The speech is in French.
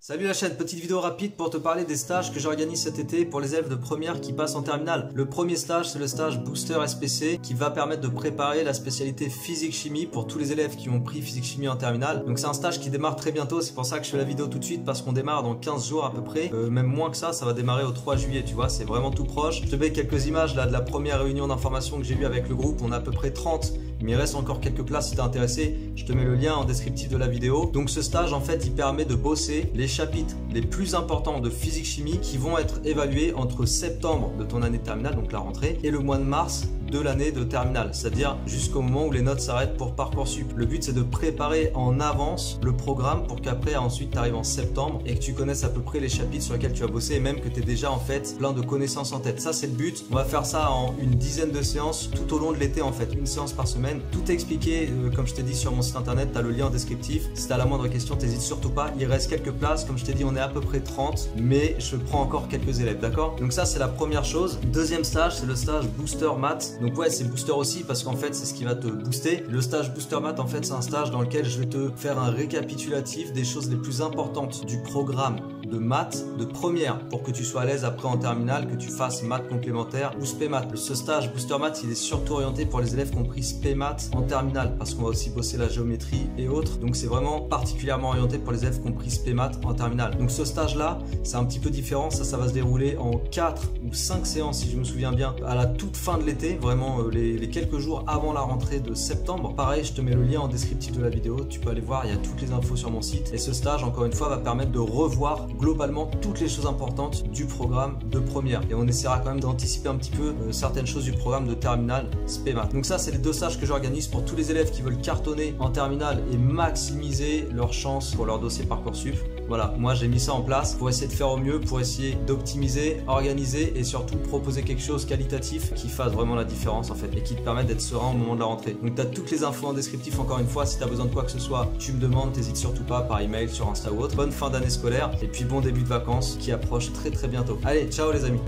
Salut la chaîne, petite vidéo rapide pour te parler des stages que j'organise cet été pour les élèves de première qui passent en terminale. Le premier stage, c'est le stage Booster SPC qui va permettre de préparer la spécialité physique-chimie pour tous les élèves qui ont pris physique-chimie en terminale. Donc c'est un stage qui démarre très bientôt, c'est pour ça que je fais la vidéo tout de suite parce qu'on démarre dans 15 jours à peu près, même moins que ça va démarrer au 3 juillet, tu vois, c'est vraiment tout proche. Je te mets quelques images là de la première réunion d'information que j'ai eue avec le groupe, on a à peu près 30, mais il reste encore quelques places si t'es intéressé, je te mets le lien en descriptif de la vidéo. Donc ce stage en fait il permet de bosser les chapitres les plus importants de physique-chimie qui vont être évalués entre septembre de ton année de terminale, donc la rentrée, et le mois de mars de l'année de terminale, c'est-à-dire jusqu'au moment où les notes s'arrêtent pour Parcoursup. Le but c'est de préparer en avance le programme pour qu'après ensuite tu arrives en septembre et que tu connaisses à peu près les chapitres sur lesquels tu vas bosser et même que tu aies déjà en fait plein de connaissances en tête. Ça c'est le but. On va faire ça en une dizaine de séances tout au long de l'été en fait, une séance par semaine. Tout est expliqué comme je t'ai dit sur mon site internet, tu as le lien en descriptif. Si tu as la moindre question, t'hésites surtout pas. Il reste quelques places, comme je t'ai dit on est à peu près 30, mais je prends encore quelques élèves, d'accord? Donc ça c'est la première chose. Deuxième stage, c'est le stage Booster Math. Donc ouais, c'est Booster aussi parce qu'en fait c'est ce qui va te booster. Le stage Booster Math en fait c'est un stage dans lequel je vais te faire un récapitulatif des choses les plus importantes du programme de maths de première pour que tu sois à l'aise après en terminale, que tu fasses maths complémentaires ou spé maths. Ce stage Booster Maths il est surtout orienté pour les élèves qui ont pris spé maths en terminale parce qu'on va aussi bosser la géométrie et autres, donc c'est vraiment particulièrement orienté pour les élèves qui ont pris spé maths en terminale. Donc ce stage là c'est un petit peu différent, ça va se dérouler en 4 ou 5 séances si je me souviens bien à la toute fin de l'été, vraiment les quelques jours avant la rentrée de septembre. Pareil, je te mets le lien en descriptif de la vidéo, tu peux aller voir, il y a toutes les infos sur mon site et ce stage encore une fois va permettre de revoir globalement toutes les choses importantes du programme de première et on essaiera quand même d'anticiper un petit peu certaines choses du programme de terminale spé maths. Donc ça c'est les deux stages que j'organise pour tous les élèves qui veulent cartonner en terminale et maximiser leurs chances pour leur dossier Parcoursup. Voilà, moi j'ai mis ça en place pour essayer de faire au mieux, pour essayer d'optimiser, organiser et surtout proposer quelque chose qualitatif qui fasse vraiment la différence en fait et qui te permette d'être serein au moment de la rentrée. Donc tu as toutes les infos en descriptif encore une fois, si tu as besoin de quoi que ce soit, tu me demandes, t'hésites surtout pas par email, sur Insta ou autre. Bonne fin d'année scolaire et puis bon début de vacances qui approche très bientôt. Allez, ciao les amis.